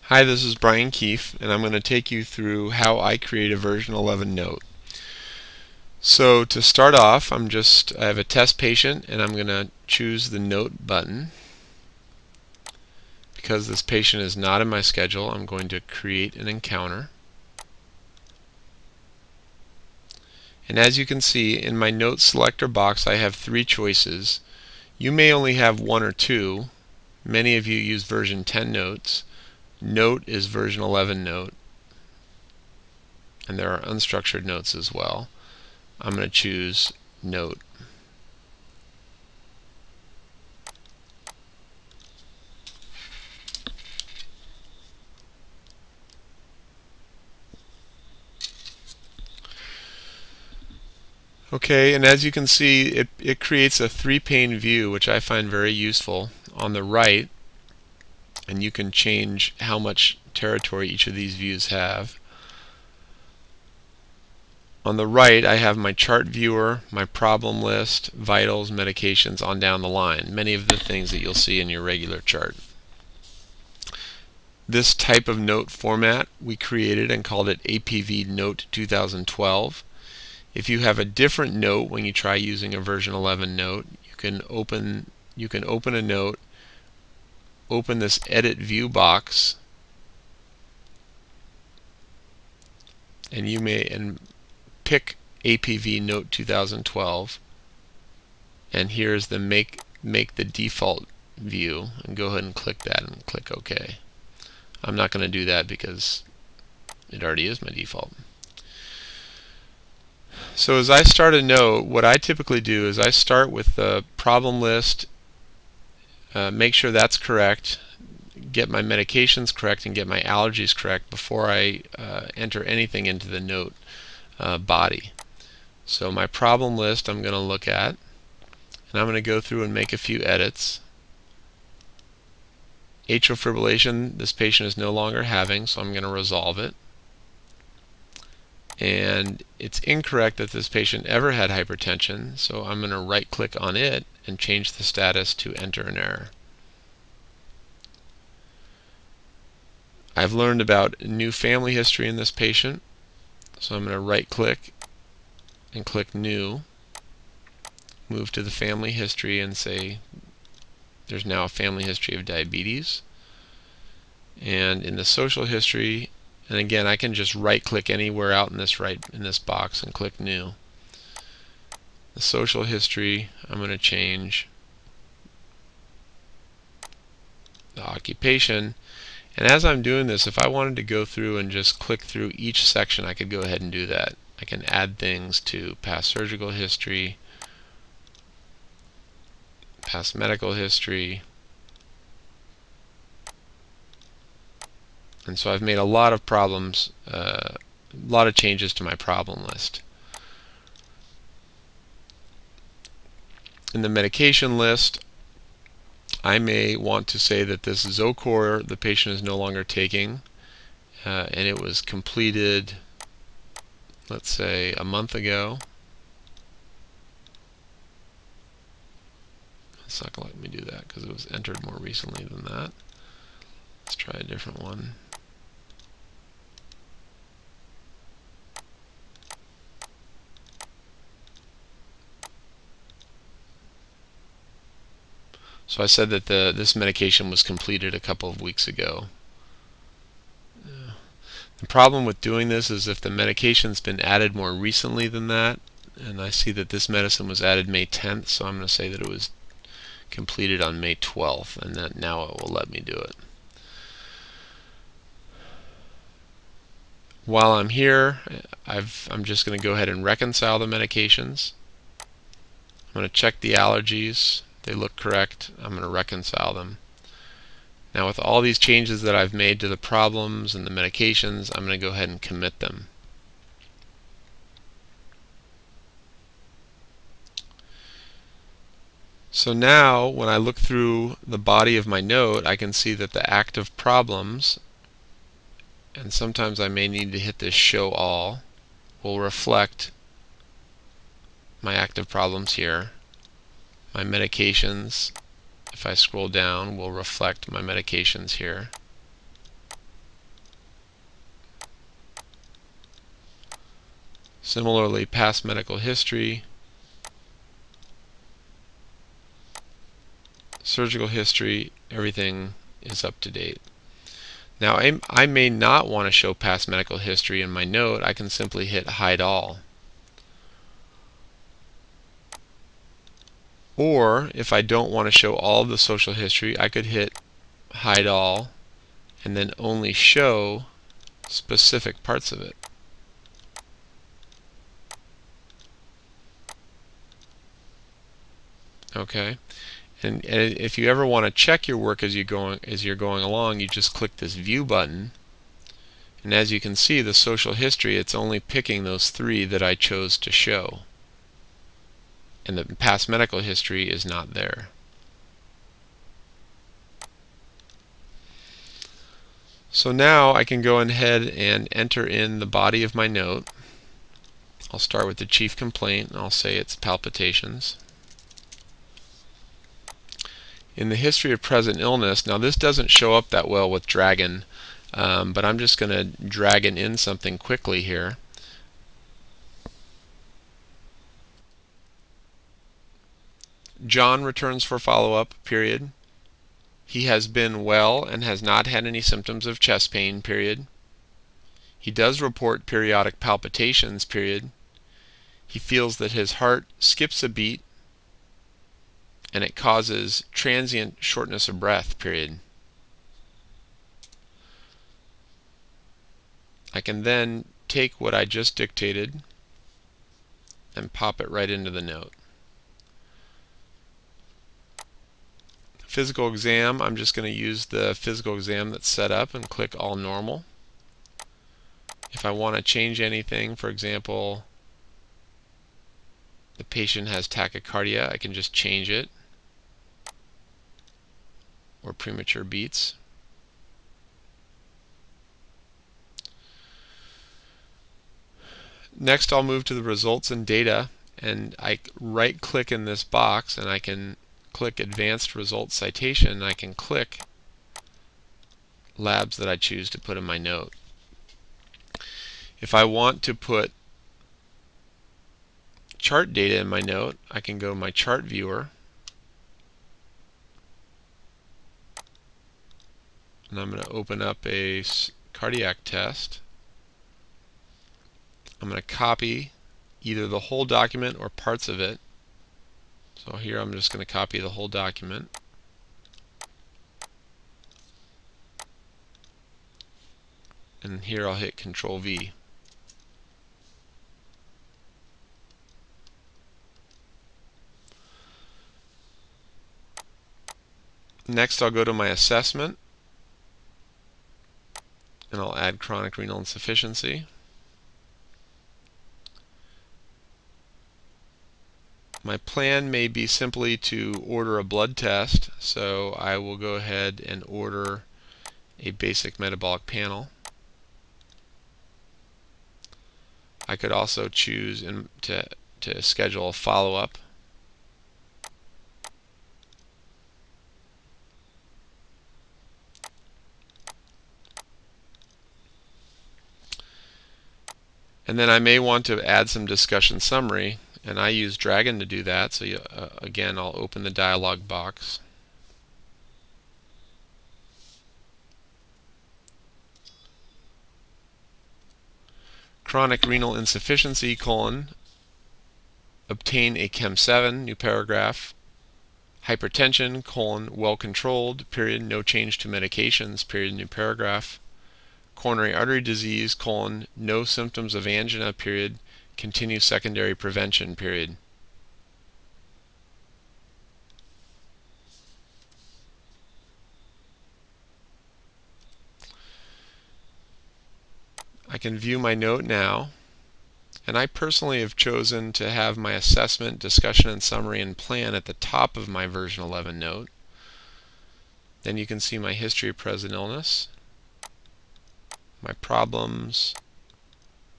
Hi, this is Brian Keefe, and I'm going to take you through how I create a version 11 note. So to start off, I have a test patient, and I'm going to choose the note button. Because this patient is not in my schedule, I'm going to create an encounter. And as you can see, in my note selector box, I have three choices. You may only have one or two. Many of you use version 10 notes. Note is version 11 note, and there are unstructured notes as well. I'm going to choose note. Okay, and as you can see, it creates a three-pane view, which I find very useful on the right, and you can change how much territory each of these views have. On the right, I have my chart viewer, my problem list, vitals, medications, on down the line, many of the things that you'll see in your regular chart. This type of note format we created and called it APV Note 2012. If you have a different note when you try using a version 11 note, you can open a note, open this edit view box, and you may pick APV Note 2012, and here's the make the default view, and go ahead and click that and click OK. I'm not going to do that because it already is my default. So as I start a note, what I typically do is I start with the problem list, make sure that's correct, get my medications correct, and get my allergies correct before I enter anything into the note body. So my problem list I'm going to look at, and I'm going to go through and make a few edits. Atrial fibrillation, this patient is no longer having, so I'm going to resolve it. And it's incorrect that this patient ever had hypertension, so I'm going to right click on it and change the status to enter an error. I've learned about new family history in this patient, so I'm going to right click and click new, move to the family history and say there's now a family history of diabetes. And in the social history, and again, I can just right click anywhere out in this box and click new. The social history, I'm going to change the occupation. And as I'm doing this, if I wanted to go through and just click through each section, I could go ahead and do that. I can add things to past surgical history, past medical history. And so I've made a lot of problems, a lot of changes to my problem list. In the medication list, I may want to say that this Zocor the patient is no longer taking, and it was completed, let's say, a month ago. It's not going to let me do that because it was entered more recently than that. Let's try a different one. So I said that this medication was completed a couple of weeks ago. The problem with doing this is if the medication's been added more recently than that, and I see that this medicine was added May 10th, so I'm going to say that it was completed on May 12th, and that now it will let me do it. While I'm here, I'm just going to go ahead and reconcile the medications. I'm going to check the allergies. They look correct. I'm going to reconcile them. Now with all these changes that I've made to the problems and the medications, I'm going to go ahead and commit them. So now when I look through the body of my note, I can see that the active problems, and sometimes I may need to hit this show all, will reflect my active problems here. My medications, if I scroll down, will reflect my medications here. Similarly, past medical history, surgical history, everything is up to date. Now, I may not want to show past medical history in my note. I can simply hit Hide All. Or, if I don't want to show all of the social history, I could hit Hide All and then only show specific parts of it. Okay, and if you ever want to check your work as you're going along, you just click this View button, and as you can see, the social history, it's only picking those 3 that I chose to show, and the past medical history is not there. So now I can go ahead and enter in the body of my note. I'll start with the chief complaint, and I'll say it's palpitations. In the history of present illness, now this doesn't show up that well with Dragon, but I'm just going to Dragon in something quickly here. John returns for follow-up, period. He has been well and has not had any symptoms of chest pain, period. He does report periodic palpitations, period. He feels that his heart skips a beat and it causes transient shortness of breath, period. I can then take what I just dictated and pop it right into the note. Physical exam, I'm just going to use the physical exam that's set up and click All Normal. If I want to change anything, for example, the patient has tachycardia, I can just change it, or premature beats. Next, I'll move to the results and data, and I right-click in this box, and I can click Advanced Results Citation, and I can click labs that I choose to put in my note. If I want to put chart data in my note, I can go to my chart viewer, and I'm going to open up a cardiac test. I'm going to copy either the whole document or parts of it. So here I'm just going to copy the whole document. And here I'll hit Control V. Next, I'll go to my assessment, and I'll add chronic renal insufficiency. My plan may be simply to order a blood test, so I will go ahead and order a basic metabolic panel. I could also choose to schedule a follow-up. And then I may want to add some discussion summary, and I use Dragon to do that. So again, I'll open the dialog box. Chronic renal insufficiency, obtain a Chem 7, new paragraph. Hypertension, well controlled, period, no change to medications, period, new paragraph. Coronary artery disease, no symptoms of angina, period, continue secondary prevention, period. I can view my note now, and I personally have chosen to have my assessment, discussion, and summary and plan at the top of my version 11 note. Then you can see my history of present illness, my problems,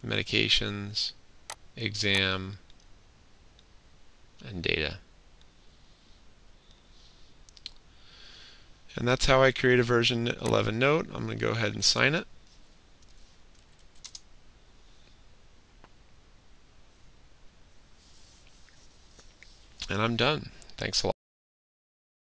medications, exam, and data. And that's how I create a version 11 note. I'm going to go ahead and sign it. And I'm done. Thanks a lot.